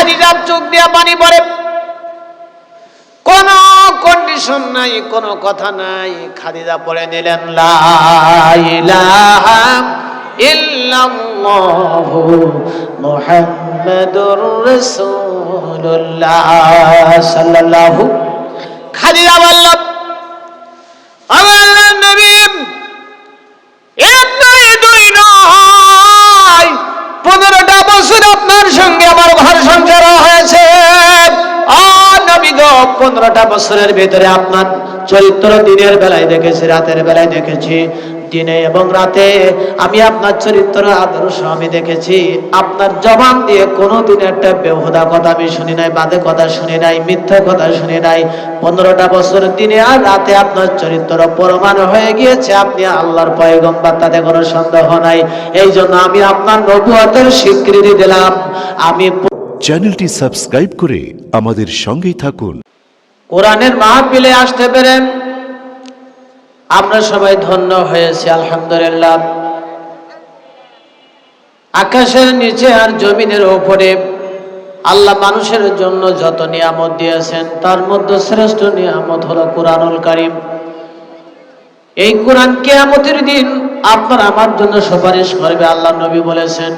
খাদিজার চোখ দিয়ে পানি পড়ে, কোন কন্ডিশন নাই, কোন কথা নাই। খাদিজা পড়ে নিলেন লা ইলাহা ইল্লাল্লাহু মুহাম্মাদুর রাসূলুল্লাহ সাল্লাল্লাহু। খাদিজা বলল, আল্লাহর নবী, এক নয় দুই নয়, 15টা বছর আপনার সঙ্গে আমার ঘর সংসার হয়েছে। 15টা বছরের ভিতরে আপনার চরিত্র দিনের বেলায় দেখেছি, রাতের বেলায় দেখেছি। দিনে এবং রাতে আমি আপনার চরিত্র আদর্শ আমি দেখেছি। আপনার জবান দিয়ে কোনোদিন একটা বেহুদা কথা আমি শুনি নাই, বাজে কথা শুনি নাই, মিথ্যা কথা শুনি নাই। 15টা বছর দিনে আর রাতে আপনার চরিত্র প্রমাণ হয়ে গিয়েছে আপনি আল্লাহর পয়গম্বর, তাতে কোনো সন্দেহ নাই। এই জন্য আমি আপনার নবুয়তের স্বীকৃতি দিলাম। আমি চ্যানেলটি সাবস্ক্রাইব করে আমাদের সঙ্গেই থাকুন। কোরআনের মাহফিলে আসতে পেরে আমরা সবাই ধন্য হয়েছি, আলহামদুলিল্লাহ। আকাশের নিচে আর জমিনের উপরে আল্লাহ মানুষের জন্য যত নিয়ামত দিয়েছেন তার মধ্যে শ্রেষ্ঠ নিয়ামত হলো কোরআনুল কারীম। এই কোরআন কিয়ামতের দিন আপনার আমার জন্য সুপারিশ করবে। আল্লাহ নবী বলেছেন,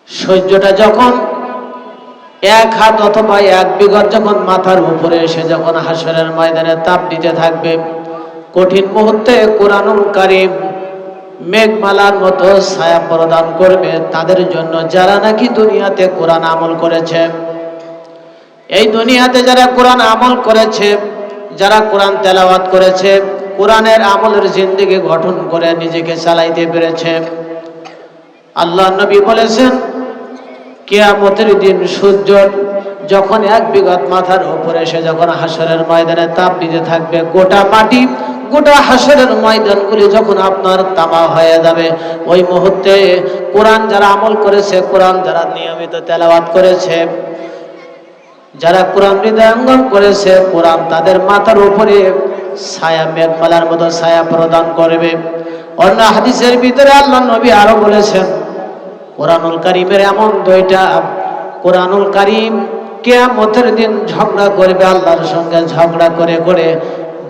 সূর্যটা যখন 1 হাত অথবা 1 বিঘত যখন মাথার উপরে এসে যখন হাসরের ময়দানে তাপ দিতে থাকবে, কঠিন মুহূর্তে কোরআনুল কারীম মেঘমালার মতো ছায়া প্রদান করবে তাদের জন্য যারা নাকি দুনিয়াতে কোরআন আমল করেছে। এই দুনিয়াতে যারা কোরআন আমল করেছে, যারা কোরআন তেলাওয়াত করেছে, কোরআনের আমলের জিন্দেগি গঠন করে নিজেকে চালাইতে পেরেছে, আল্লাহ নবী বলেছেন, কিয়ামতের দিন সূর্য যখন 1 বিঘত মাথার উপরে এসে যখন হাসরের ময়দানে তাপ দিতে থাকবে, গোটা মাটি, গোটা হাসরের ময়দানগুলি যখন আপনার তামা হয়ে যাবে, ওই মুহূর্তে কোরআন যারা আমল করেছে, কোরআন যারা নিয়মিত তেলাওয়াত করেছে, যারা কোরআন হৃদয়ঙ্গম করেছে, কোরআন তাদের মাথার উপরে ছায়া, মেঘমালার মতো ছায়া প্রদান করবে। অন্য হাদিসের ভিতরে আল্লাহ নবী আরো বলেছেন, কোরআনুল কারীমের এমন 2টা, কোরআনুল কারীম কিয়ামতের দিন ঝগড়া করবে আল্লাহর সঙ্গে, ঝগড়া করে করে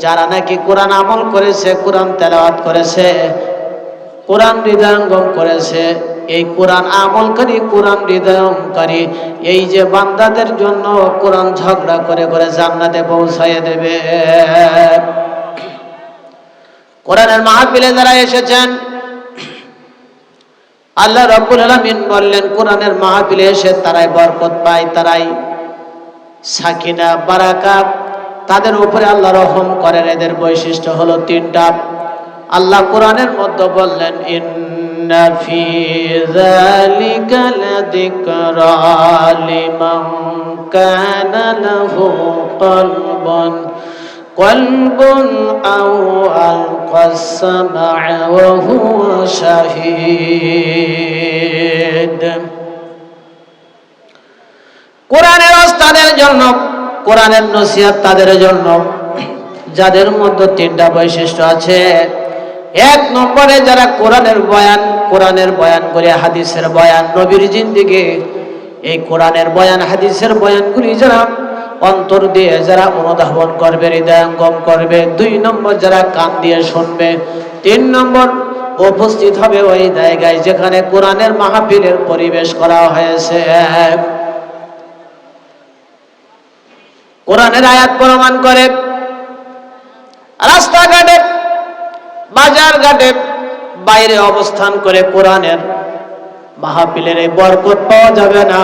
যারা নাকি কোরআন আমল করেছে, কোরআন তেলাওয়াত করেছে, কোরআন হৃদয়ঙ্গম করেছে, এই কোরআন আমলকারী, কোরআন হৃদয়ঙ্গমকারী এই যে বান্দাদের জন্য কোরআন ঝগড়া করে করে জান্নাতে পৌঁছায় দেবে। কোরআনের মাহফিলে যারা এসেছেন, আল্লাহ রাব্বুল আলামিন বললেন, কোরআনের মাহফিলে এসে তারাই বরকত পায়, তারাই সাকিনা, বারাকাত তাদের উপরে আল্লাহ রহম করেন। এদের বৈশিষ্ট্য হলো 3টা। আল্লাহ কোরআনের মধ্যে বললেন, ইন্না ফি যালিকা লাযিকরা লিমান কানা লাহু কলবুন আও আলকাস সামআ ওয়া হুয়া শাহীদ। কোরআনের ওস্তাদের জন্য, কোরআনের নসিহত তাদের জন্য যাদের মধ্যে 3টা বৈশিষ্ট্য আছে। 1 নম্বরে যারা কোরআনের বয়ান করে, হাদিসের বয়ান, নবীর জিন্দেগি, এই কোরআনের বয়ান, হাদিসের বয়ানগুলি যারা অন্তর দিয়ে যারা অনুধাবন করবে, হৃদয়ঙ্গম করবে। 2 নম্বর যারা কান দিয়ে শুনবে। 3 নম্বর উপস্থিত হবে ওই জায়গায় যেখানে কোরআনের মাহফিলের পরিবেশ করা হয়েছে। কোরআনের আয়াত প্রমাণ করে রাস্তাঘাটে, বাজার ঘাটে, বাইরে অবস্থান করে কোরআনের মাহফিলের এই বরকত পাওয়া যাবে না,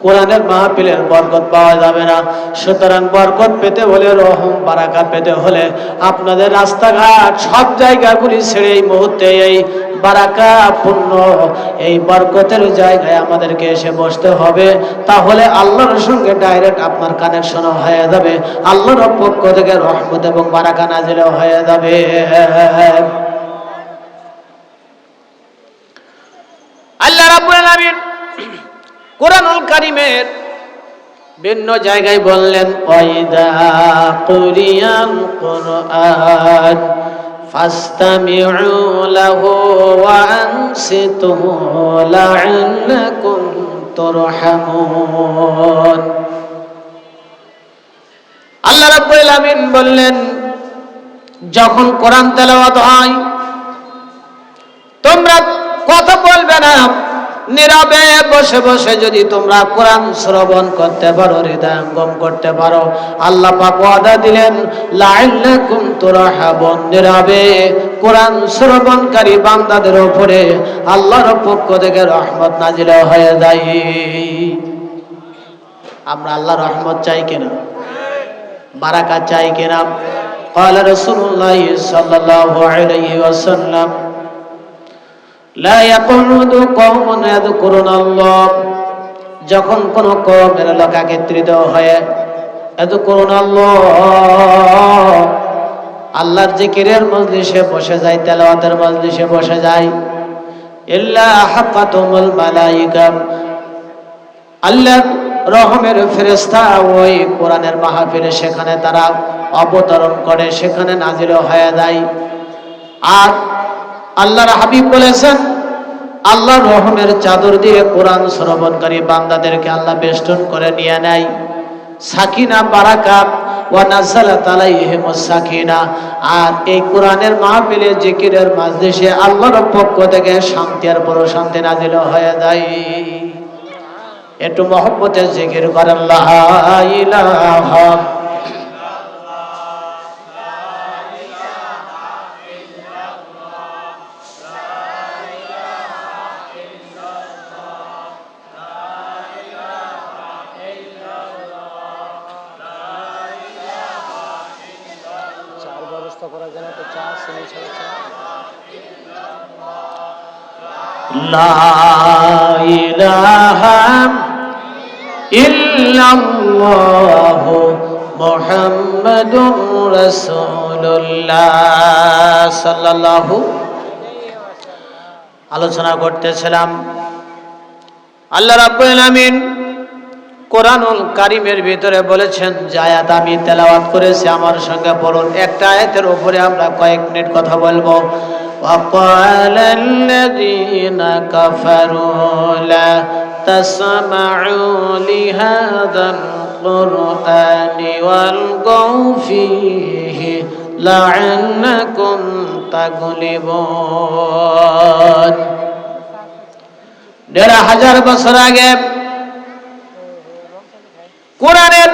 কোরআনের মাহফিলের বরকত পাওয়া যাবে না। সুতরাং বরকত পেতে হলে, রহম বারাকা পেতে হলে আপনাদের রাস্তাঘাট সব জায়গাগুলি ছেড়ে এই মুহূর্তে এই বারাকা পূর্ণ, এই বরকতের জায়গায় আমাদেরকে এসে বসতে হবে। তাহলে আল্লাহর সঙ্গে ডাইরেক্ট আপনার কানেকশন হয়ে যাবে, আল্লাহর পক্ষ থেকে রহমত এবং বারাকা নাজিল হয়ে যাবে। আল্লাহ রাব্বুল আলামিন কোরআনুল কারীমের ভিন্ন জায়গায় বললেন, ওয়াইদা কুরিয়াল কুরআন ফাসতামিউ লাহু ওয়া আনসিতু লাআল্লাকুম তুরহামুন। আল্লাহ রাব্বুল আমিন বললেন, যখন কোরআন তেলাওয়াত হয় তোমরা কথা বলবে না, নীরবে বসে বসে যদি তোমরা কোরআন শ্রবণ করতে পারো, হৃদয়ঙ্গম করতে পারো, আল্লাহ পাক ওয়াদা দিলেন লাআল্লাকুম তুরহামুন, নীরবে কোরআন শ্রবণকারী বান্দাদের উপরে আল্লাহর পক্ষ থেকে রহমত নাজিল হয়ে যায়। আমরা আল্লাহর রহমত চাই কিনা, বারাকাত চাই কিনা? قال رسول الله صلى الله عليه وسلم لا يقعد قوم يذكرون الله, যখন কোন কওমের লোক একত্রিত হয়ে يذكرون الله, আল্লাহর জিকিরের মজলিসে বসে যায়, তেলাওয়াতের মজলিসে বসে যায়, ইল্লা হাফাতুমুল মালায়েকা, আল্লাহর রহমের ফেরেশতা ওই কোরআনের মাহফিলে সেখানে তারা অবতরণ করে, সেখানে নাজিল হয়ে যায়। আর আল্লাহর হাবিব বলেছেন, আল্লাহর রহমের চাদর দিয়ে কোরআন শ্রবণকারী বান্দাদেরকে আল্লাহ বেষ্টন করে নিয়ে নেয়। সাকিনা বারাকাত ওয়া নাযালাত আলাইহিমুস সাকিনা, আর এই কোরআনের মাহফিলে জিকিরের মাজলিসে আল্লাহর পক্ষ থেকে শান্তি আর প্রশান্তি নাজিল হয়ে যায়। একটু মহব্বতে জিকির করেন লা ইলাহা লা ইলাহা ইল্লাল্লাহু মুহাম্মাদুর রাসূলুল্লাহ সাল্লাল্লাহু। আলোচনা করতেছিলাম আল্লাহ রাব্বুল আমিন কোরআনুল কারীমের ভিতরে বলেছেন যে আয়াত আমি তেলাওয়াত করেছি, আমার সঙ্গে পড়ুন। একটা আয়াতের উপরে আমরা কয়েক মিনিট কথা বলবো। وقال الذين كفروا لا تسمعوا لهذا القرآن والغوا فيه لعلكم تغلبون। ১৫০০ বছর আগে কোরআনের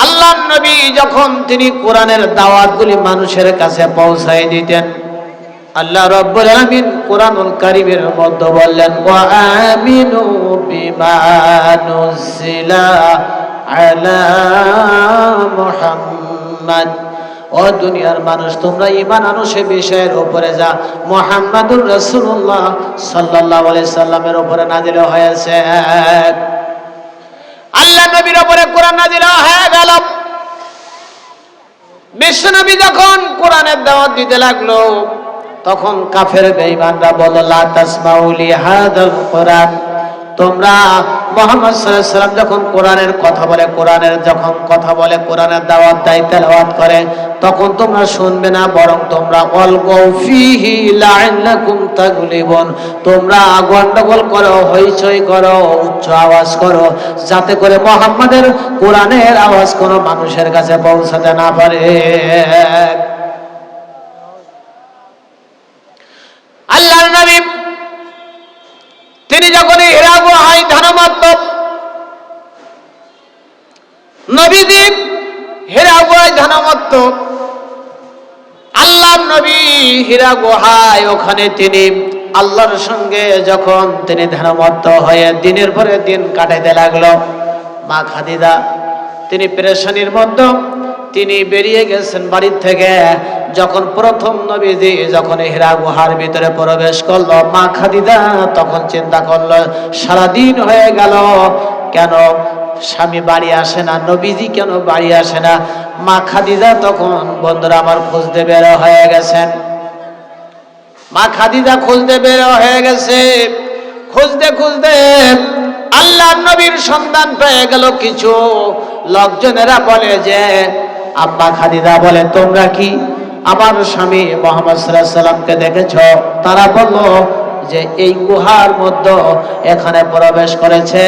আল্লাহর নবী যখন তিনি কোরআনের দাওয়াতগুলি মানুষের কাছে পৌঁছায় দিতেন, আল্লাহ রাব্বুল আলামিন কোরআনুল কারীমের মধ্যে বললেন ওয়া আমিনু বিমা নুজিলা আলা মুহাম্মদ, ও দুনিয়ার মানুষ তোমরা ঈমান আনো সে বিষয়ের উপরে যা মুহাম্মাদুর রাসূলুল্লাহ সাল্লাল্লাহু আলাইহি সাল্লামের উপরে নাযিল হয়েছে। আল্লাহ নবীর উপরে কোরআন নাযিল হয়ে গেল। বিশ্বনবী যখন কোরআনের দাওয়াত দিতে লাগলো তখন কাফের বেঈমানরা বলল লা তাসমাউ লিহাদাল কোরআন, তোমরা মুহাম্মদ সাল্লাল্লাহু আলাইহি সাল্লাম যখন কোরআনের কথা বলে, কোরআনের যখন কথা বলে, কোরআনের দাওয়াত দেয়, তেলাওয়াত করে, তখন তোমরা শুনবে না, বরং তোমরা অলগাউ ফিহি লাআল্লাকুম তাগলিবুন, তোমরা গন্ডগোল করো, হইচই করো, উচ্চ আওয়াজ করো, যাতে করে মুহাম্মাদের কোরআনের আওয়াজ কোনো মানুষের কাছে পৌঁছাতে না পারে। আল্লাহর নবী তিনি যখন হিরা গুহায় ধ্যানমত্ত, নবীজি হিরা গুহায় ধ্যানমত্ত, আল্লাহর নবী হিরা গুহায় ওখানে তিনি আল্লাহর সঙ্গে যখন তিনি ধ্যানমত্ত হয়ে দিনের পরে দিন কাটাইতে লাগলো, মা খাদিজা তিনি পেরেশানির মধ্যে তিনি বেরিয়ে গেছেন বাড়ির থেকে। যখন প্রথম নবীজি যখন হিরা গুহার ভিতরে প্রবেশ করলো, মা খাদিজা তখন চিন্তা করলো সারাদিন হয়ে গেল কেন স্বামী বাড়ি আসে না, নবীজি কেন বাড়ি আসে না। মা খাদিজা তখন বন্ধুরা আমার খুঁজতে বের হয়ে গেছেন, মা খাদিজা খুঁজতে বের হয়ে গেছে। খুঁজতে খুঁজতে আল্লাহর নবীর সন্ধান পেয়ে গেল। কিছু লোকজনেরা বলে যে আব্বা খাদিজা বলে তোমরা কি আমার স্বামী মুহাম্মদ সাল্লাল্লাহু আলাইহি সাল্লামকে দেখেছো? তারা বলল যে এই গুহার মধ্যে এখানে প্রবেশ করেছে।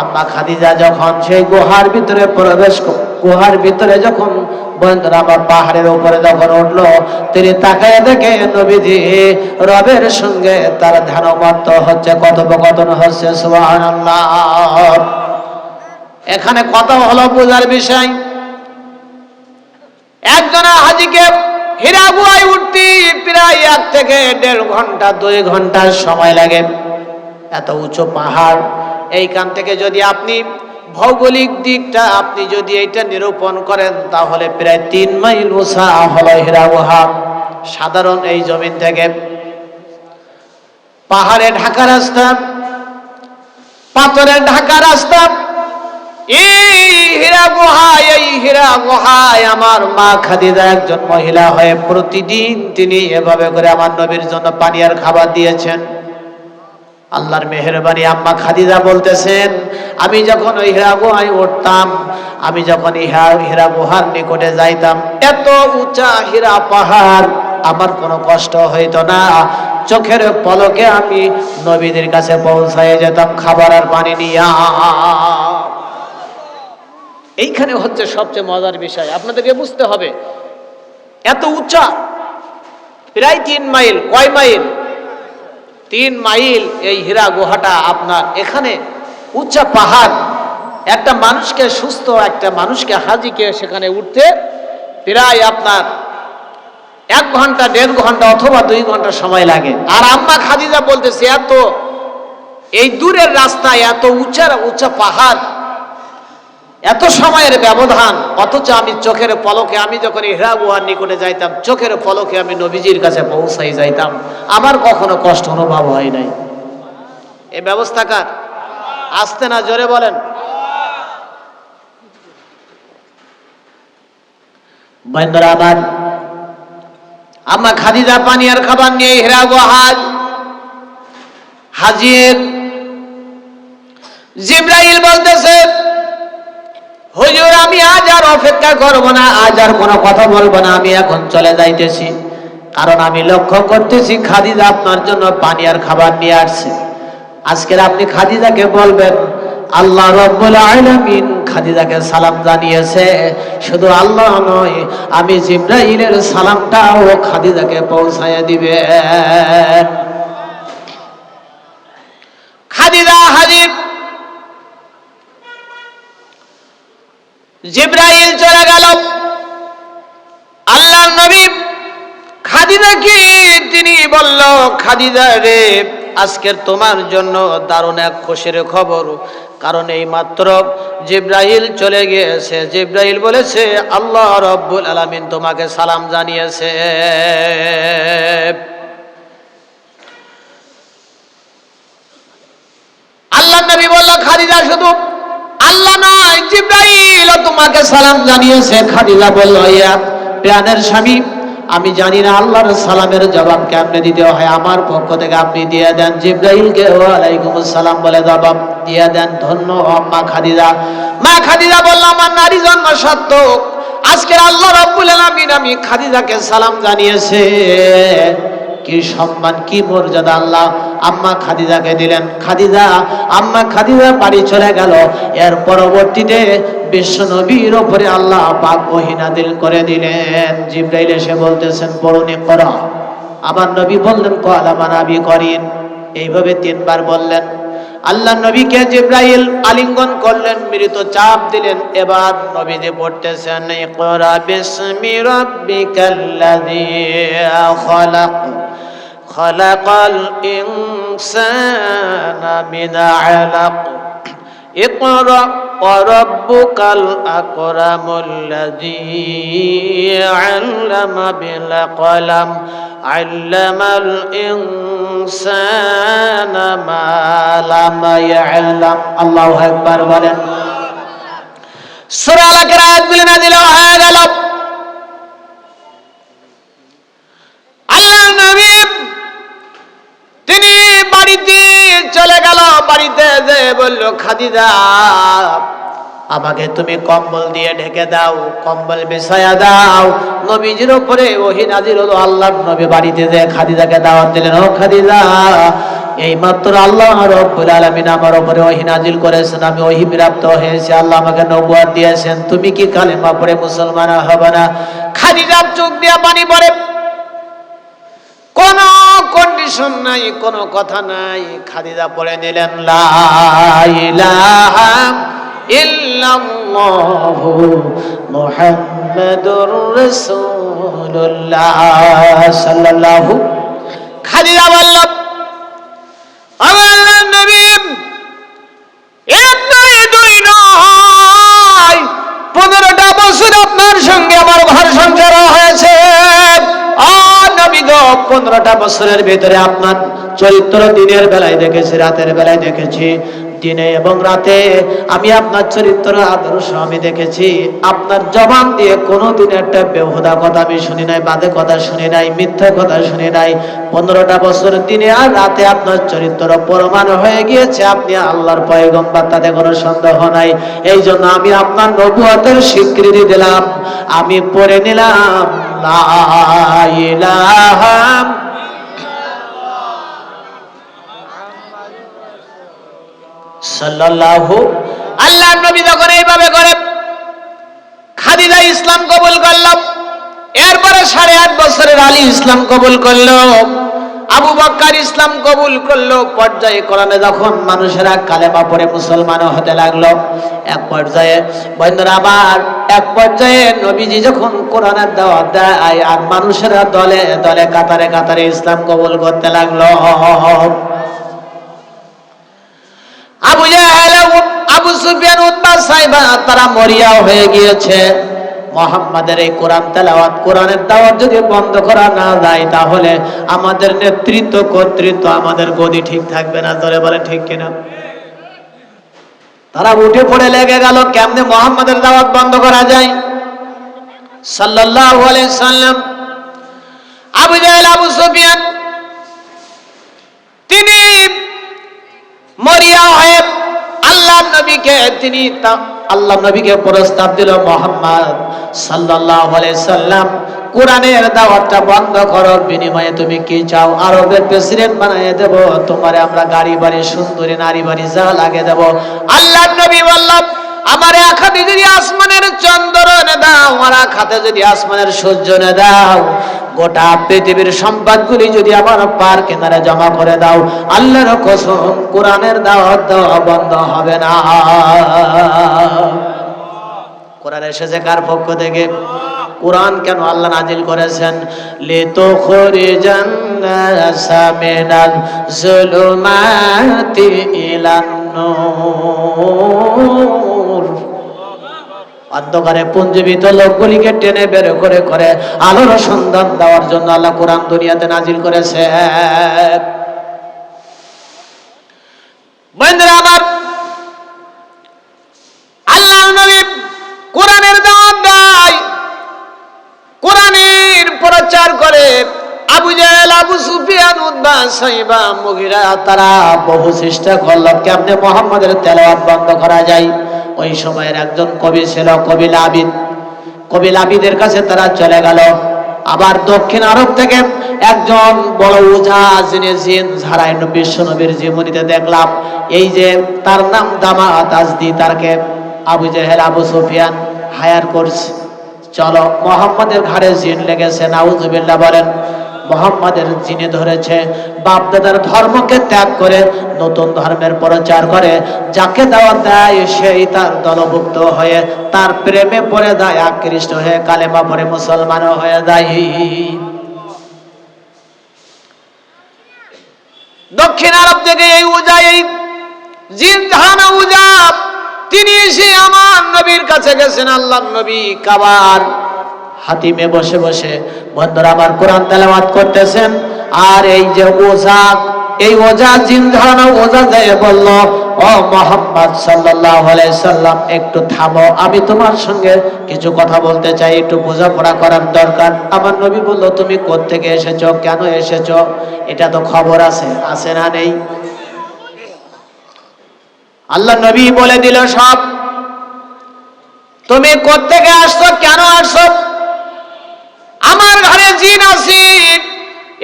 আম্মা খাদিজা যখন সেই গুহার ভিতরে যখন বন্ধুরা আমার পাহাড়ের উপরে যখন উঠলো, তিনি তাকায় দেখে নবীজি রবের সঙ্গে তার ধ্যানমত্ত হচ্ছে, কথোপকথন হচ্ছে। সুবহানাল্লাহ। এখানে কথা হলো বোঝার বিষয়। একজন হাজীকে হীরা গুহায় উঠতে প্রায় 1 থেকে 1.5 ঘন্টা 2 ঘন্টা সময় লাগে। এত উঁচু পাহাড়, এইখান থেকে যদি আপনি ভৌগোলিক দিকটা আপনি যদি এটা নিরূপণ করেন তাহলে প্রায় 3 মাইল উঁচা হলো হীরা গুহা। সাধারণ এই জমিন থেকে পাহাড়ে ঢাকা রাস্তা, পাথরে ঢাকা রাস্তা। এই হীরা গুহায় আমার মা খাদিজা একজন মহিলা হয়ে প্রতিদিন তিনি এভাবে করে আমার নবীর জন্য পানি আর খাবার দিয়েছেন। আল্লাহর মেহেরবানি, আম্মা খাদিজা বলতেছেন, আমি যখন ওই হীরা গুহায় উঠতাম, আমি যখন হীরা গুহার নিকটে যাইতাম, এত উঁচা হীরা পাহাড়, আমার কোনো কষ্ট হইতো না। চোখের পলকে আমি নবীদের কাছে পৌঁছায় যেতাম খাবার আর পানি নিয়ে। এইখানে হচ্ছে সবচেয়ে মজার বিষয়, আপনাদেরকে বুঝতে হবে। এত উঁচা, প্রায় 3 মাইল। কয় মাইল? 3 মাইল এই হীরা গুহাটা আপনার। এখানে উঁচা পাহাড়, একটা মানুষকে, সুস্থ একটা মানুষকে, হাজীকে সেখানে উঠতে প্রায় আপনার 1 ঘন্টা 1.5 ঘন্টা অথবা 2 ঘন্টা সময় লাগে। আর আম্মা খাদিজা বলতেছে এত এই দূরের রাস্তায়, এত উঁচা পাহাড়, এত সময়ের ব্যবধান, অথচ আমি চোখের পলকে, আমি যখন হীরা গুহার নিকটে যাইতাম, চোখের পলকে আমি নবীজির কাছে পৌঁছাই যাইতাম, আমার কখনো কষ্ট অনুভব হয় নাই। এই ব্যবস্থা কার? আসতে না, জোরে বলেন। বন্ধুরা আমার, আম্মা খাদিজা পানি আর খাবার নিয়ে হীরা গুহায় হাজির। জিবরাইল বলতেছে, হুজুর আমি আজ আর অপেক্ষা করব না, আজ আর কোনো কথা বলবো না, আমি এখন চলে যাইতেছি। কারণ আমি লক্ষ্য করতেছি খাদিজা আপনার জন্য পানি আর খাবার নিয়ে আসছে। আজকের আপনি খাদিজাকে বলবেন আল্লাহ রাব্বুল আলামিন খাদিজাকে সালাম জানিয়েছে। শুধু আল্লাহ নয়, আমি জিবরাইলের সালামটাও খাদিজাকে পৌঁছায় দিবেন। খাদিজা হাজির। জিবরাইল চলে গেল। আল্লাহর নবী খাদিজাকে তিনি বলল, খাদিজা রে, আজকের তোমার জন্য দারুণ এক খুশির খবর। কারণ এই মাত্র জিবরাইল চলে গিয়েছে। জিবরাইল বলেছে আল্লাহ রাব্বুল আলামিন তোমাকে সালাম জানিয়েছে। আল্লাহর নবী বলল, খাদিজা শুধু আল্লাহ নয়, জিবরাইলও তোমাকে সালাম জানিয়েছে। খাদিজা বলল, ইয়া প্রাণের স্বামী, আমি জানি না আল্লাহর সালামের জবাব কেমনে দিতে হয়, আমার পক্ষ থেকে আপনি দিয়ে দেন। জিবরাইলকে ওয়ালাইকুম আসসালাম বলে জবাব দিয়ে দেন। ধন্য আম্মা খাদিজা। মা খাদিজা বলল, আমার নারী জন্ম সত্য, আজকের আল্লাহ রাব্বুল আলামিন আমি খাদিজাকে সালাম জানিয়েছে। কি সম্মান, কি মর্যাদা আল্লাহ আম্মা খাদিজাকে দিলেন। আম্মা খাদিজা বাড়ি চলে গেল। এর পরবর্তীতে বিশ্ব নবীর উপরে আল্লাহ পাক ওহী নাযিল করে দিলেন। জিবরাইল এসে বলতেছেন পড়ুনি করা। আমার নবী বললেন ক্বালা মা নাবী করিন। এইভাবে 3 বার বললেন। আল্লাহ নবীকে জিবরাইল আলিঙ্গন করলেন, মৃত চাপ দিলেন। এবার নবীজি পড়তেছেন ইকরা বিসমি রাব্বিকাল্লাযী খালাক খালাকাল ইনসানা মিন আলাক ইকরা ওয়া রাব্বুকাল আকরামুল্লাযী আল্লামা বিল কলম আল্লামাল ইনসানা মা লাম ইয়ালাম। আল্লাহু আকবার বলেন। সূরা আল-আলাকের আয়াতগুলো নাযিল হয়ে গেল। আল্লাহর নবী তিনি বাড়িতে চলে গেল। বাড়িতে যে বলল, খাদিজা আমাকে তুমি কম্বল দিয়ে ঢেকে দাও, কম্বল বিছায়া দাও। নবীজির উপরে ওহী নাযিল হলো। আল্লাহর নবী বাড়িতে যে খাদিজাকে দাওয়াত দিলেন, ও খাদিজা, এই মাত্র আল্লাহ রাব্বুল আলামিন আমার উপরে ওহী নাযিল করেছেন, আমি ওহী প্রাপ্ত হয়েছি, আল্লাহ আমাকে নবুয়ত দিয়েছেন, তুমি কি কালেমা পড়ে মুসলমান হবে না? খাদিজার চোখ দিয়ে পানি পড়ে। কোন কন্ডিশন নাই, কোন কথা নাই। খাদিজা পড়ে নিলেন লা ইলাহা ইল্লাল্লাহু মুহাম্মাদুর রাসূলুল্লাহ সাল্লাল্লাহু। খাদিজা বলল, আল্লাহর নবী, এক নয় দুই নয়, 15টা বছর আপনার সঙ্গে আমার ঘর সংসার হয়েছে। 15টা বছরের ভিতরে আপনার চরিত্র দিনের বেলায় দেখেছি, রাতের বেলায় দেখেছি। দিনে এবং রাতে আমি আপনার চরিত্র আদর্শ আমি দেখেছি। আপনার জবান দিয়ে কোনোদিন একটা বেহুদা কথা আমি শুনি নাই, বাজে কথা শুনি নাই, মিথ্যা কথা শুনি নাই। 15টা বছর দিনে আর রাতে আপনার চরিত্র প্রমাণ হয়ে গিয়েছে আপনি আল্লাহর পয়গম্বর, তাতে কোনো সন্দেহ নাই। এই জন্য আমি আপনার নবুয়তের স্বীকৃতি দিলাম। আমি পড়ে নিলাম লা ইলাহা। সাল্লাল্লাহু। আল্লাহর নবী যখন এইভাবে করে, খাদিজা ইসলাম কবুল করল। এরপরে 8.5 বছরের আলী ইসলাম কবুল করলো, আবু বকর ইসলাম কবুল করলো। পর্যায়ে কোরআনে যখন মানুষেরা কালেমা পড়ে মুসলমান হতে লাগলো, এক পর্যায়ে বন্ধুরা আবার এক পর্যায়ে নবীজি যখন কোরআনের দাওয়াত দেয় আর মানুষেরা দলে দলে কাতারে কাতারে ইসলাম কবুল করতে লাগলো, আবু জাহেল, আবু সুফিয়ান, উতবা, সাইবা তারা মরিয়া হয়ে গিয়েছে। মুহাম্মাদের এই কোরআন তেলাওয়াত, কোরআনের দাওয়াত যদি বন্ধ করা না যায় তাহলে আমাদের নেতৃত্ব কর্তৃত্ব, আমাদের গদি ঠিক থাকবে না। ধরে বলে ঠিক কিনা? তারা উঠে পড়ে লেগে গেল কেমনে মুহাম্মাদের দাওয়াত বন্ধ করা যায়। সাল্লাল্লাহু আলাইহি সাল্লাম, আবু জাহেল, আবু সুফিয়ান তিনি মরিয়া হয়ে আল্লাহ নবীকে প্রস্তাব দিল, মুহাম্মদ সাল্লাল্লাহু আলাইহি সাল্লাম কোরআনের দাওয়াতটা বন্ধ করার বিনিময়ে তুমি কি চাও? আরবের প্রেসিডেন্ট বানিয়ে দেব, তোমারে আমরা গাড়ি বাড়ি, সুন্দরী নারী বাড়ি যা লাগে দেব। আল্লাহ নবী বলল, আমার এক হাতে যদি আসমানের চন্দ্র এনে দাও, আমার এক হাতে যদি আসমানের সূর্য এনে দাও, গোটা পৃথিবীর সম্পদগুলি যদি আমার পার কিনারে জমা করে দাও, আল্লাহর কসম কোরআনের দাওয়াত দেওয়া বন্ধ হবে না। কোরআন এসেছে কার পক্ষ থেকে? কোরআন কেন আল্লাহ নাজিল করেছেন? লিতুখরিজান নাসা মিনাল যুলুমাতি ইলান নূর, অন্ধকারে পুঞ্জীবিত লোকগুলিকে টেনে বের করে করে আলোর সন্ধান দেওয়ার জন্য আল্লাহ কোরআন দুনিয়াতে নাজিল করেছে। বন্ধুরা আমার, আল্লাহ নবী কোরআনের দাওয়াত দেয়, কোরআনের প্রচার করে। আবু জাহেল, আবু সুফিয়ান, উতবা, সাইবা, মুগীরা তারা বহু চেষ্টা করল কেমনে মুহাম্মাদের তেলাওয়াত বন্ধ করা যায়। ওই সময়ের একজন কবি ছিল, কবি লাবিদ। কবি লাবিদের কাছে তারা চলে গেল। আবার দক্ষিণ আরব থেকে একজন বড় ওঝা, যিনি জিন ঝাড়াই বিশ্ব নবীর জীবনীতে দেখলাম, এই যে তার নাম দামাত আজদি, তারকে আবু জাহেল, আবু সুফিয়ান হায়ার করছে। চলো, মুহাম্মাদের ঘাড়ে জিন লেগেছে, নাউজুবিল্লাহ বলেন। মুহাম্মাদের জিনে ধরেছে, বাপদাদার ধর্মকে ত্যাগ করে নতুন ধর্মের প্রচার করে, যাকে দাওয়াত দেয় সেই তার দলভুক্ত হয়ে তার প্রেমে পড়ে যায়, আকৃষ্ট হয়ে কালেমা পড়ে মুসলমান হয়ে যায়। দক্ষিণ আরব থেকে এই উজা, এই জিন ঝাড়ানো উজা, তিনি এসে আমার নবীর কাছে গেছেন। আল্লাহ নবী কাবার হাতিমে বসে বসে বন্ধুরা আমার কোরআন তেলাওয়াত করতেছেন। আর এই যে ওঝা, এই ওঝা জিন ঝাড়ানো ওঝা যায় বলল, ও মুহাম্মদ সাল্লাল্লাহু আলাইহি সাল্লাম, একটু থামো, আমি তোমার সঙ্গে কিছু কথা বলতে চাই, একটু বোঝাপড়া করার দরকার। আমার নবী বলল, তুমি কোত্থেকে এসেছো, কেন এসেছো? এটা তো খবর আছে, আছে না নেই? আল্লাহ নবী বলে দিল সব। তুমি কোত্থেকে আসছো, কেন আসছো? আমার ঘরে জিন আছে,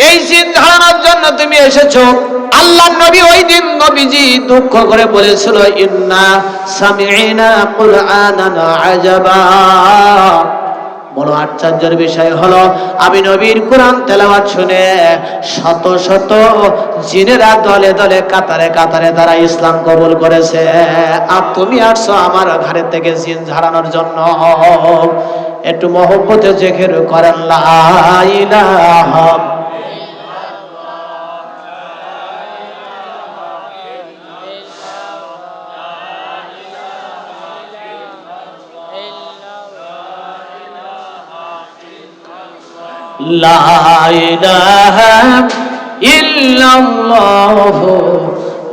এই জিন ঝাড়ানোর জন্য তুমি এসেছো। আল্লাহ নবী ওই দিন নবীজি দুঃখ করে বলেছিল, ইন্না সামি'না কুরআনান আজাবা। বড় আশ্চর্যের বিষয় হলো, আমি নবীর কোরআন তেলাওয়াত শুনে শত শত জিনেরা দলে দলে কাতারে কাতারে তারা ইসলাম কবুল করেছে। আর তুমি আসছো আমার ঘরে থেকে জিন ঝাড়ানোর জন্য। একটু মহব্বতে জিকির করেন লা ইলাহা লা ইলাহা ইল্লাল্লাহু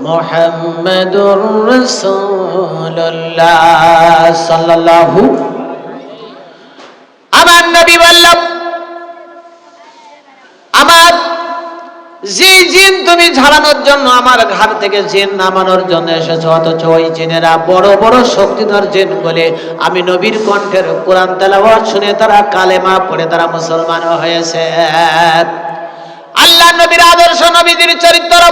মুহাম্মাদুর রাসূলুল্লাহ সাল্লাল্লাহু। আমার নবী বললেন, আমার যে জিন তুমি ঝাড়ানোর জন্য আমার ঘর থেকে জিন নামানোর জন্য এসেছো, অথচ ওই জিনেরা বড় বড় শক্তিধর জিন বলে আমি নবীর কণ্ঠের কোরআন তেলাওয়াত শুনে তারা কালেমা পড়ে তারা মুসলমান হয়েছে। আল্লাহ নবীর আদর্শ, নবীদের চরিত্র,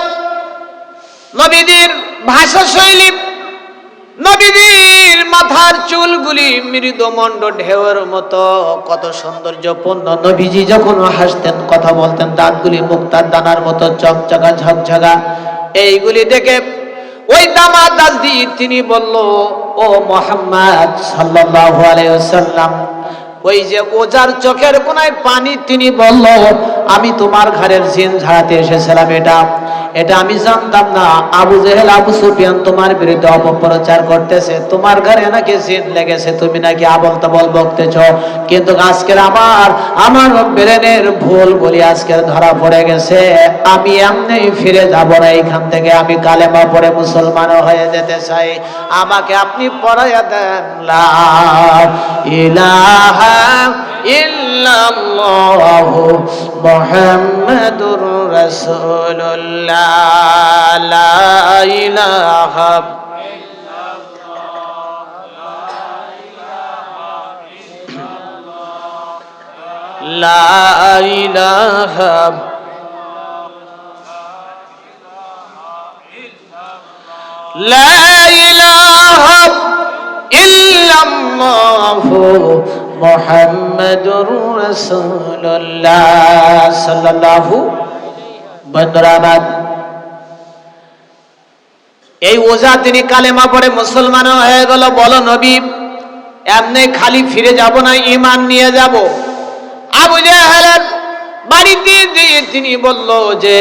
নবীদের ভাষা শৈলী, নবীদের মাথার চুলগুলি মৃদুমন্ড ঢেউয়ের মতো কত সৌন্দর্যপূর্ণ। নবীজি যখন হাসতেন, কথা বলতেন, দাঁতগুলি মুক্তার দানার মতো চকচকা ঝকঝকা। এইগুলি দেখে ওই দামাত দাসদি তিনি বলল, ও মুহাম্মদ সাল্লাল্লাহু আলাইহি ওয়াসাল্লাম, ওই যে ওজার চোখের কোনায় পানি, তিনি বলল, আমি তোমার ঘরের জিন ঝাড়াতে এসেছিলাম। এটা আমি জানতাম না। আবু জেহেল, আবু সুফিয়ান তোমার বিরুদ্ধে অপপ্রচার করতেছে, তোমার ঘরে নাকি জিন লেগেছে, তুমি নাকি আবল তাবল বকতেছ। কিন্তু আজকের আমার ব্রেনের ভুল বলি আজকের ধরা পড়ে গেছে। আমি এমনি ফিরে যাব না এখান থেকে, আমি কালেমা পড়ে মুসলমান হয়ে যেতে চাই। আমাকে আপনি পড়াইয়া দেন লা ইলাহা ইল্লাল্লাহু মুহাম্মাদুর রাসূলুল্লাহ লা ইলাহা লা ইলাহা লা ইলাহা ইল্লাল্লাহু মুহাম্মাদুর রাসূলুল্লাহ সাল্লাল্লাহু। বন্ধুরা, এই ওজা তিনি কালেমা পড়ে মুসলমান হয়ে গেল। বলো নবী, এমনি খালি ফিরে যাব না, ঈমান নিয়ে যাব। আবু জাহেলের বাড়িতে দিয়ে তিনি বলল যে,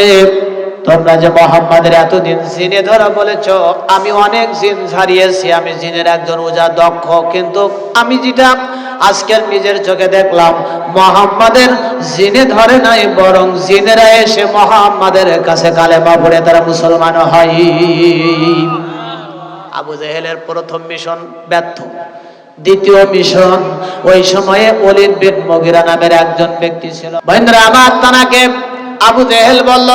তোমরা যে মুহাম্মাদের এতদিন জিনে ধরা বলেছ, আমি অনেক জিন ঝাড়িয়েছি, আমি জিনের একজন ওজা দক্ষ। কিন্তু আমি যেটা আজকের নিজের চোখে দেখলাম, মুহাম্মাদের জিনে ধরে নাই, বরং জিনেরা এসে মুহাম্মাদের কাছে কালেমা পড়ে তারা মুসলমান হয়। আবু জেহেলের প্রথম মিশন ব্যর্থ। দ্বিতীয় মিশন, ওই সময়ে ওলীদ বিন মুগীরা নামের একজন ব্যক্তি ছিল। বন্ধুরা আমার, তাকে আবু জেহেল বলল,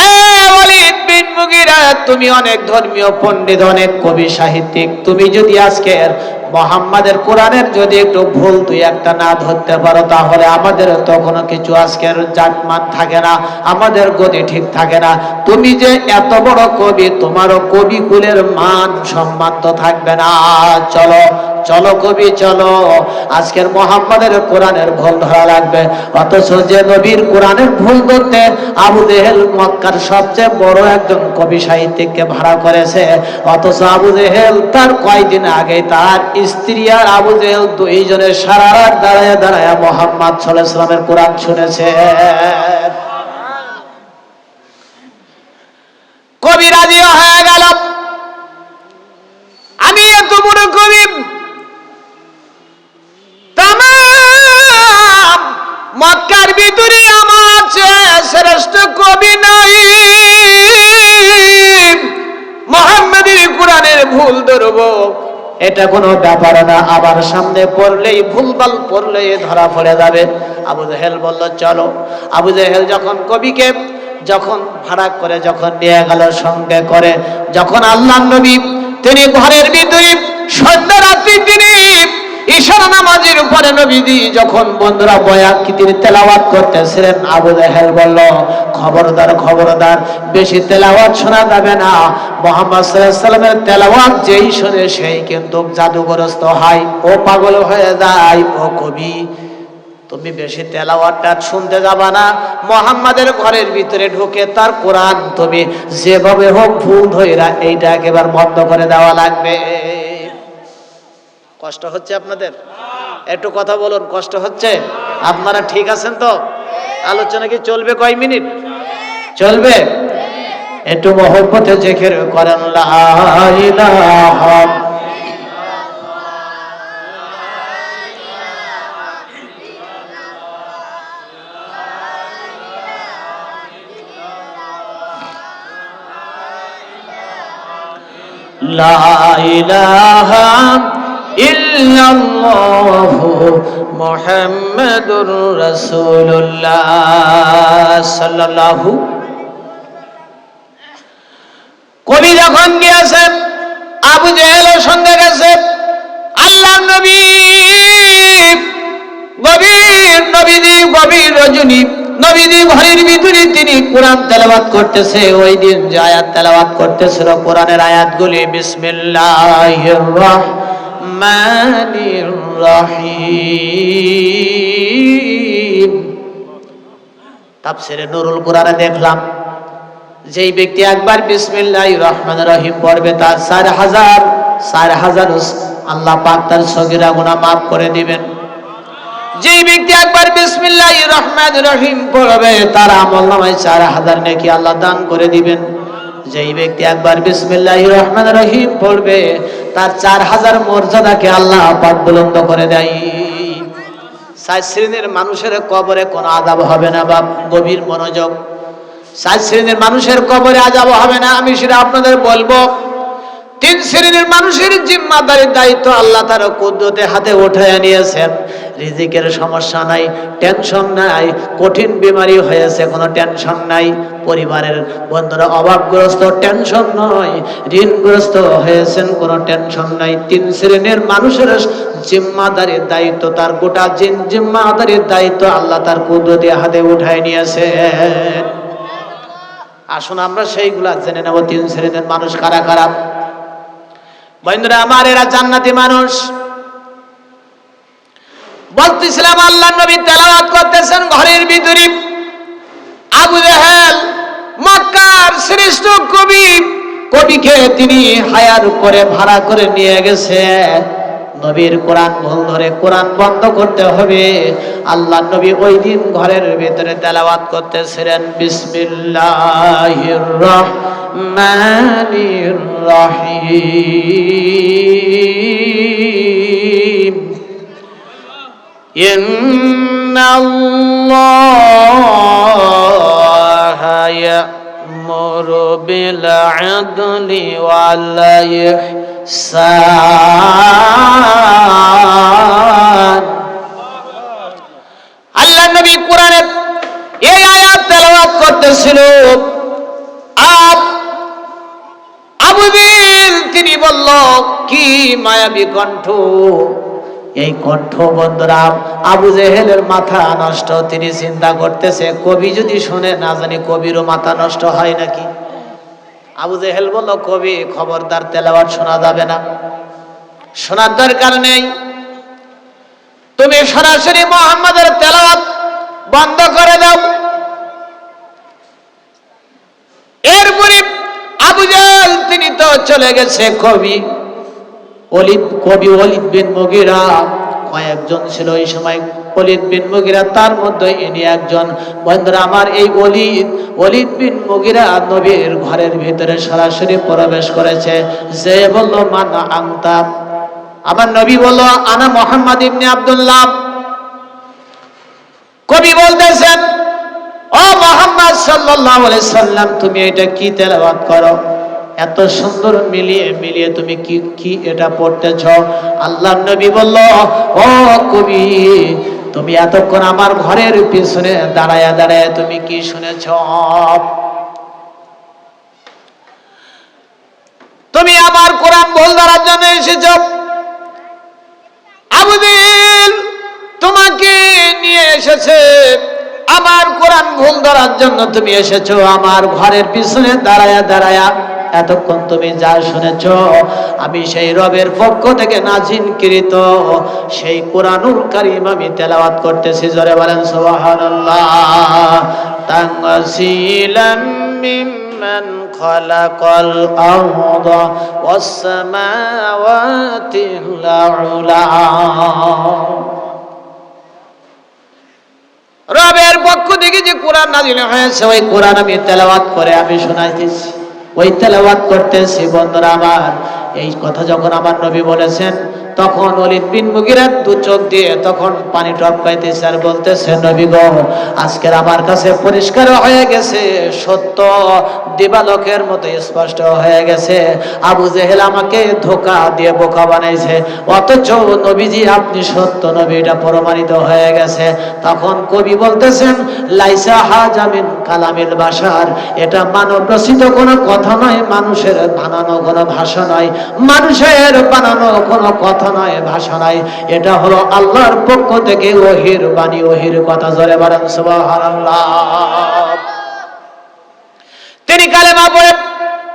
এ ওলীদ বিন মুগীরা, তুমি অনেক ধর্মীয় পণ্ডিত, অনেক কবি সাহিত্যিক, তুমি যদি আজকের মুহাম্মাদের কোরআনের যদি একটু ভুল তুই একটা না ধরতে পারো, তাহলে আমাদের তো কোনো কিছু আজকের জাতমান থাকে না, আমাদের গতি ঠিক থাকে না। তুমি যে এত বড় কবি, তোমারও কবি কুলের মান সম্মান তো থাকবে না। চলো চলো কবি, চলো, আজকের মুহাম্মাদের কোরআনের ভুল ধরা লাগবে। অথচ যে নবীর কোরআনের ভুল ধরতে আবু জেহেল মক্কার সবচেয়ে বড় একজন কবি সাহিত্যিককে ভাড়া করেছে, অথচ আবু জেহেল তার কয়েকদিন আগে তার স্ত্রী আর আবু জেহেল দুইজনের সারা রাত দাঁড়ায় দাঁড়ায় মুহাম্মদ সাল্লাল্লাহু আলাইহি ওয়াসাল্লামের কোরআন শুনেছে। কবি রাজি হয়ে গেল, আমি এত বড় কবি, তামাম মক্কার ভিতরে আমার চেয়ে শ্রেষ্ঠ কবি নাই, মুহাম্মাদের কোরআনের ভুল ধরবো এটা কোনো ব্যাপার না, আবার সামনে পড়লেই ভুলভাল পড়লেই ধরা পড়ে যাবে। আবু জেহেল বলল চলো। আবু জেহেল যখন কবিকে যখন ভাড়া করে যখন নিয়ে গেল সঙ্গে করে, যখন আল্লাহর নবী তিনি ঘরের ভিতরে সন্ধ্যা রাত্রি তিনি ইশারা নামাজের উপরে নবীজি যখন বন্ধুরা বয়াকৃতির তেলাওয়াত করতেছিলেন, আবু জাহেল বলল, খবরদার খবরদার, বেশি তেলাওয়াত শোনা যাবে না। মুহাম্মদ সাল্লাল্লাহু আলাইহি সাল্লামের তেলাওয়াত যেই শুনে সেই কিন্তু জাদুগ্রস্ত হয়, ও পাগল হয়ে যায়। ও কবি, তুমি বেশি তেলাওয়াতটা শুনতে যাবা না। মুহাম্মাদের ঘরের ভিতরে ঢুকে তার কোরআন তুমি যেভাবে হোক ভুল ধইরা এইটা একেবারে বন্ধ করে দেওয়া লাগবে। কষ্ট হচ্ছে আপনাদের? একটু কথা বলুন, কষ্ট হচ্ছে? আপনারা ঠিক আছেন তো? আলোচনা কি চলবে? কয় মিনিট চলবে? একটু মহব্বতে জিকির করেন, লা ইলাহা লা ইলাহা ইল্লাল্লাহু মুহাম্মাদুর রাসূলুল্লাহ সাল্লাল্লাহু। কবি যখন গিয়েছেন আবু জেহেলের সঙ্গে গেছে, আল্লাহর নবী গভীর রজনী নবীজি ঘরের ভিতরে তিনি কোরআন তেলাওয়াত করতেছে। ওই দিন যে আয়াত তেলাওয়াত করতেছিল কোরআনের আয়াতগুলি, বিসমিল্লাহির রাহমানির রহিম। তাফসীরে নুরুল কোরআনে দেখলাম, যেই ব্যক্তি একবার বিসমিল্লাহির রহমানির রহিম পড়বে তার 4000 আল্লাহ পাক তার সগীরা গুনাহ মাফ করে দিবেন। যেই ব্যক্তি একবার বিসমিল্লাহির রহমানির রহিম পড়বে তার আমলনামায় 4000 নেকি আল্লাহ দান করে দিবেন। যেই ব্যক্তি একবার বিসমিল্লাহির রহমানির রহিম পড়বে তার 4000 মর্যাদাকে আল্লাহ পাক বুলন্দ করে দেয়। 4 শ্রেণীর মানুষের কবরে কোনো আযাব হবে না। বাপ, গভীর মনোযোগ। 4 শ্রেণীর মানুষের কবরে আযাব হবে না। আমি সেটা আপনাদের বলবো। 3 শ্রেণীর মানুষের জিম্মাদারির দায়িত্ব আল্লাহ তার কুদরতে হাতে উঠায় নিয়েছেন। রিজিকের সমস্যা নাই, টেনশন নাই। কঠিন বিমারি হয়েছে, কোনো টেনশন নাই। পরিবারের বন্ধুরা অভাবগ্রস্ত, টেনশন নয়। ঋণগ্রস্ত হয়েছেন, কোনো টেনশন নাই। 3 শ্রেণীর মানুষের জিম্মাদারির দায়িত্ব, তার গোটা জিম্মাদারির দায়িত্ব আল্লাহ তার কুদরতে হাতে উঠায় নিয়েছেন। আসুন আমরা সেইগুলা জেনে নেব। 3 শ্রেণীর মানুষ কারা কারা? বন্ধুরা আমার, এরা জান্নাতি মানুষ। বলতেছিলাম আল্লাহ নবী তেলাওয়াত করতেছেন ঘরের ভিতরে। আবু জাহেল মক্কার শ্রেষ্ঠ কবিকে তিনি হায়ার করে ভাড়া করে নিয়ে গেছে। নবীর কোরআন ভুল ধরে কোরআন বন্ধ করতে হবে। আল্লাহ নবী ওই দিন ঘরের ভিতরে তেলাওয়াত করতেছিলেন, বিসমিল্লাহির রাহমানির রহিম। ইন্নাল্লাহা ইয়া'মুরু বিল আদলি ওয়াল ইহসান। আল্লাহ নবী কোরআনের এই আয়াত তেলাওয়াত করতেছিল। আবু জেহেল তিনি বলল, কি মায়াবী কণ্ঠ! এই কণ্ঠ বন্ধুরা, আবু জেহেলের মাথা নষ্ট। তিনি চিন্তা করতেছে, কবি যদি শুনে, না জানি কবিরও মাথা নষ্ট হয় নাকি। আবু জেহেল বলল, কবি খবরদার, তেলাওয়াত শোনা যাবে না, শোনার দরকার নেই। তুমি সরাসরি মুহাম্মাদের তেলাওয়াত বন্ধ করে দাও। এরপরে আবু জেহেল তিনি তো চলে গেছে। কবি ওলীদ বিন মুগীরা কয়েকজন ছিল ওই সময়। ওলীদ বিন মুগীরা তার মধ্যে ইনি একজন। বন্ধুরা আমার, এই ওলীদ বিন মুগীরা নবীর ঘরের ভিতরে সরাসরি প্রবেশ করেছে। যে বলল, মান আনতা? আমার নবী বলল, আনা মুহাম্মদ ইবনে আব্দুল্লাহ। কবি বলতেছেন, ও মুহাম্মদ সাল্লাল্লাহু আলাইহি সাল্লাম, তুমি এটা কি তেলাওয়াত করো? এত সুন্দর মিলিয়ে তুমি কি এটা পড়তেছ? আল্লাহর নবী বলল, ও কবি, তুমি এতক্ষণ আমার ঘরের পিছনে দাঁড়ায়া তুমি কি শুনেছ? তুমি আমার কোরআন ভুল ধরার জন্য এসেছ। গেছে, আমার কোরআন ভুল ধরার জন্য তুমি এসেছো, আমার ঘরের পিছনে দাঁড়ায়া দাঁড়ায়া এতক্ষণ তুমি যা শুনেছো, আমি সেই রবের পক্ষ থেকে নাজিলকৃত সেই কোরআনুল কারীম আমি তেলাওয়াত করতেছি। জোরে বলেন সুবহানাল্লাহ। তানজিলাম মিম্মান খালাকাল আরদা ওয়াস সামাওয়াতিল উলা। রবের পক্ষ থেকে যে কোরআন নাজিল হয়েছে ওই কোরআন আমি তেলাওয়াত করে আমি শোনাইতেছি, ওই তেলাওয়াত করতেছি। বন্ধুরা আমার, এই কথা যখন আমার নবী বলেছেন তখন ওলীদ বিন মুগীরা দু চোখ দিয়ে তখন পানি টপকাইতেছে আর বলতেছে, নবী গো, আজকের আমার কাছে পরিষ্কার হয়ে গেছে, সত্য দিবালোকের মতো স্পষ্ট হয়ে গেছে। আবু জেহেল আমাকে ধোঁকা দিয়ে বোকা বানাইছে, অথচ নবীজি আপনি সত্য নবী, এটা প্রমাণিত হয়ে গেছে। তখন কবি বলতেছেন, লাইসা হাজা মিন কালামিল বাশার, এটা মানব রচিত কোনো কথা নয়, মানুষের বানানো কোনো ভাষা নয়, মানুষের বানানো কোনো কথা নয়, ভাষা নয়, এটা হলো আল্লাহর পক্ষ থেকে ওহির বাণী, ওহির কথা। জোরে বলেন সুবহানাল্লাহ। তিনি কালেমা পড়ে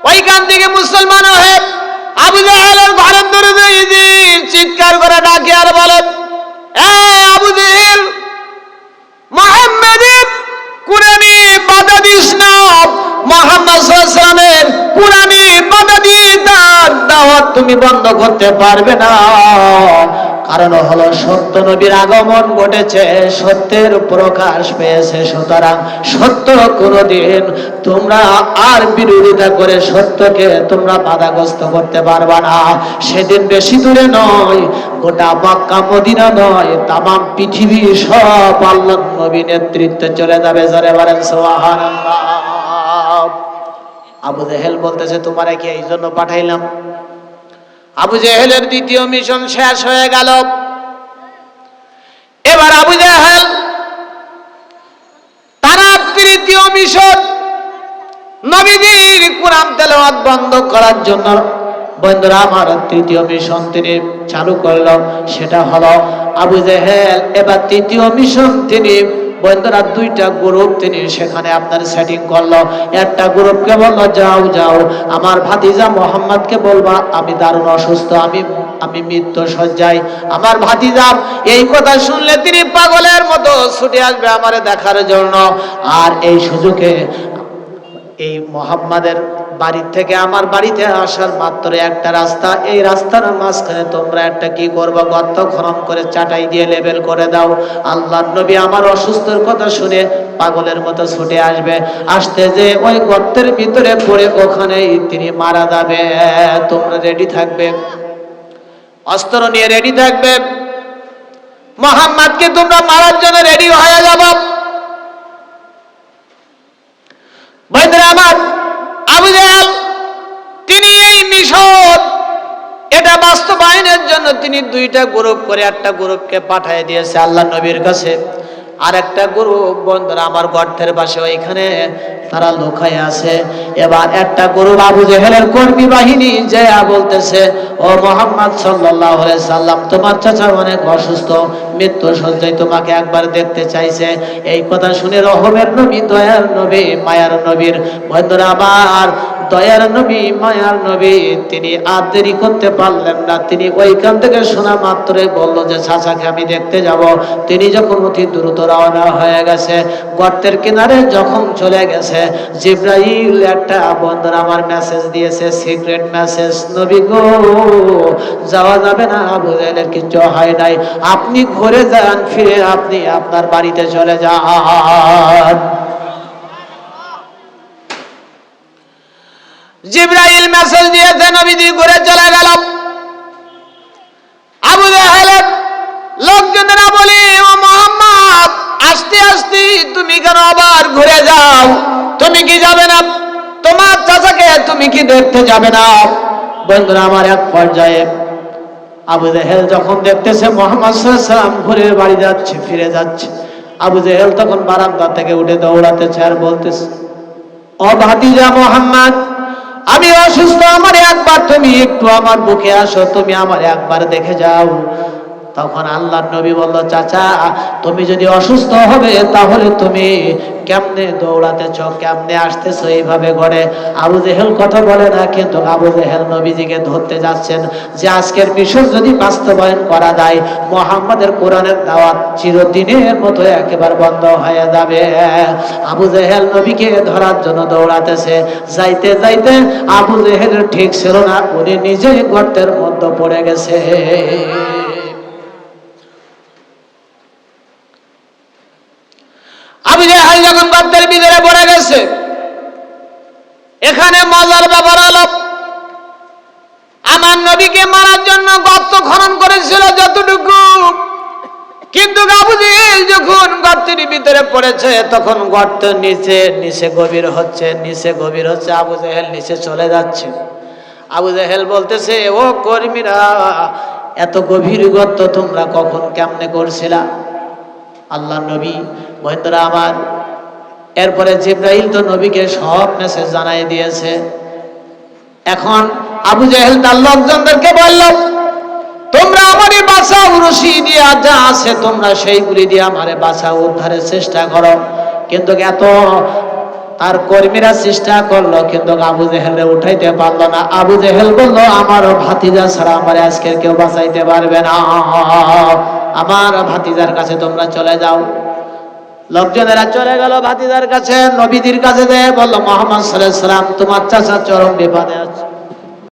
ওইখান থেকে মুসলমান হয়ে আবু জাহেলের ঘরের দরজায় চিৎকার করে ডাকে আর বলেন, এ আবু জাহেল, মুহাম্মাদের কুরআনে বাধা দিস না, মুহাম্মদ সাল্লাল্লাহু আলাইহি ওয়াসাল্লামের কুরআনে বাধা দিয়ে তার দাওয়াত তুমি বন্ধ করতে পারবে না। কারণ হলো সত্য নবীর আগমন ঘটেছে, সত্যের প্রকাশ পেয়েছে, সুতরাং সত্য কোনদিন তোমরা আর বিরোধিতা করে সত্যকে তোমরা বাধাগ্রস্ত করতে পারবা না। সেদিন বেশি দূরে নয়, গোটা মক্কা মদিনা নয়, তামাম পৃথিবী সব আল্লাহর নবী নেতৃত্বে চলে যাবে। জোরে বলেন সুবহানাল্লাহ। আবু জেহেল বলতেছে, তোমারে কি এই জন্য পাঠাইলাম? আবু জেহেলের দ্বিতীয় মিশন শেষ হয়ে গেল। এবার আবু জেহেল তারা তৃতীয় মিশন নবীজির কোরআন তেলাওয়াত বন্ধ করার জন্য, বন্ধুরা আমার, তৃতীয় মিশন তিনি চালু করলো। সেটা হলো আবু জেহেল এবার তৃতীয় মিশন তিনি, বন্ধুরা, দুইটা গ্রুপ তিনি সেখানে আপনার সেটিং করলো। একটা গ্রুপকে বললো, যাও যাও আমার ভাতিজা মোহাম্মদকে বলবা আমি দারুণ অসুস্থ, আমি মৃত্যু সজ্জায়, আমার ভাতিজা এই কথা শুনলে তিনি পাগলের মতো ছুটে আসবে আমারে দেখার জন্য। আর এই সুযোগে এই মোহাম্মদের বাড়ি থেকে আমার বাড়িতে আসার মাত্র একটা রাস্তা, এই রাস্তার মাঝখানে তোমরা একটা কি করবে, গর্ত খনন করে চাটাই দিয়ে লেবেল করে দাও। আল্লাহর নবী আমার অসুস্থর কথা শুনে পাগলের মতো ছুটে আসবে, আসতে যে ওই গর্তের ভিতরে পড়ে ওখানেই তিনি মারা যাবে। তোমরা রেডি থাকবে, অস্ত্র নিয়ে রেডি থাকবে, মুহাম্মদকে তোমরা মারার জন্য রেডি হয়ে যাবে। ভাইরা আমার, আবু জেহেল তিনি এই মিশন এটা বাস্তবায়নের জন্য তিনি দুইটা গ্রুপ করে একটা গ্রুপকে পাঠিয়ে দিয়েছে আল্লাহ নবীর কাছে, আর একটা গ্রুপ, বন্ধুরা আমার, গর্তের পাশে ওইখানে তারা লুকায় আছে। এবার একটা গ্রুপ আবু জেহেলের কর্মী বাহিনী যে বলতেছে, ও মুহাম্মদ সাল্লাল্লাহু আলাইহি সাল্লাম, তোমার চাচা অনেক অসুস্থ, মৃত্যু সজ্জায়, তোমাকে একবার দেখতে চাইছে। এই কথা শুনে রহমের নবী, দয়ার নবী, মায়ার নবীর, বন্ধুরা আমার, দয়ার নবী, মায়ার নবী, তিনি আর দেরি করতে পারলেন না। তিনি ওইখান থেকে শোনা মাত্রই বললো যে চাচাকে আমি দেখতে যাব। তিনি যখন অতি দ্রুত রওনা হয়ে গেছে, গর্তের কিনারে যখন চলে গেছে, জিবরাইল একটা, বন্ধুরা আমার, মেসেজ দিয়েছে, সিক্রেট মেসেজ, নবী গো যাওয়া যাবে না, আবু জেহেলের কিছু হয় নাই, আপনি ঘুরে যান, ফিরে আপনি আপনার বাড়িতে চলে যান। জিবরাইল মেসেজ দিয়েছে, নবীজি ঘুরে চলে গেল। আবু জেহেলের লোকজনেরা বলে, ও মুহাম্মদ, আস্তে আস্তে তুমি কেন আবার ঘুরে যাও? তুমি কি যাবে না? তোমার চাচাকে তুমি কি দেখতে যাবে না? বন্ধুরা আমার, এক পর্যায়ে আবু জেহেল যখন দেখতেছে মুহাম্মদ সাল্লাল্লাহু আলাইহি ওয়াসাল্লাম ঘুরে বাড়ি যাচ্ছে, ফিরে যাচ্ছে, আবু জেহেল তখন বারান্দা থেকে উঠে দৌড়াতেছে আর বলতেছে, ও ভাতিজা মুহাম্মদ, আমি অসুস্থ, আমার একবার তুমি একটু আমার বুকে আসো, তুমি আমার একবার দেখে যাও। তখন আল্লাহর নবী বলল, চাচা তুমি যদি অসুস্থ হবে তাহলে তুমি কেমনে দৌড়াতেছ, কেমনে আসতেছো এইভাবে ঘরে? আবু জেহেল কথা বলে না, কিন্তু আবু জেহেল নবীজিকে ধরতে যাচ্ছেন যে আজকের মিশন যদি বাস্তবায়ন করা যায়, মুহাম্মাদের কোরআনের দাওয়াত চিরদিনের মতো একেবারে বন্ধ হয়ে যাবে। আবু জেহেল নবীকে ধরার জন্য দৌড়াতেছে, যাইতে যাইতে আবু জেহেলের ঠিক ছিল না, উনি নিজেই গর্তের মধ্যে পড়ে গেছে। আবু জেহেল যখন গর্তের ভিতরে পড়ে গেছে, এখানে মজার ব্যাপার হলো, আমার নবীকে মারার জন্য গর্ত খনন করেছিল যতটুকু, কিন্তু আবু জেহেল যখন গর্তের ভিতরে পড়েছে তখন গর্তের নিচে নিচে গভীর হচ্ছে, নিচে গভীর হচ্ছে, আবু জেহেল নিচে চলে যাচ্ছে। আবু জেহেল বলতেছে, ও কর্মীরা, এত গভীর গর্ত তোমরা কখন কেমনে করছিলা? আল্লাহ নবী বন্ধুরা আমার, এরপরে জিবরাইল তো নবীকে সব মেসেজ জানাই দিয়েছে। এখন আবু জেহেল তার লোকজনদেরকে বলল, তোমরা আমারে বাঁচাও, রশি দিয়া যা আছে তোমরা সেইগুলি দিয়ে আমারে বাঁচাও, উদ্ধারের চেষ্টা করো। কিন্তু এত তার কর্মীরা চেষ্টা করলো, কিন্তু আবু জেহেলরে উঠাইতে পারলো না। আবু জেহেল বলল, আমার ভাতিজা ছাড়া আমার আজকে কেউ বাঁচাইতে পারবে না, আমার ভাতিজার কাছে তোমরা চলে যাও। লোকজনেরা চলে গেল ভাতিজার কাছে, নবীদের কাছে, বলল, মুহাম্মদ সাল্লাল্লাহু আলাইহি ওয়াসাল্লাম তোমার চাচা চরম বিপদে আছে।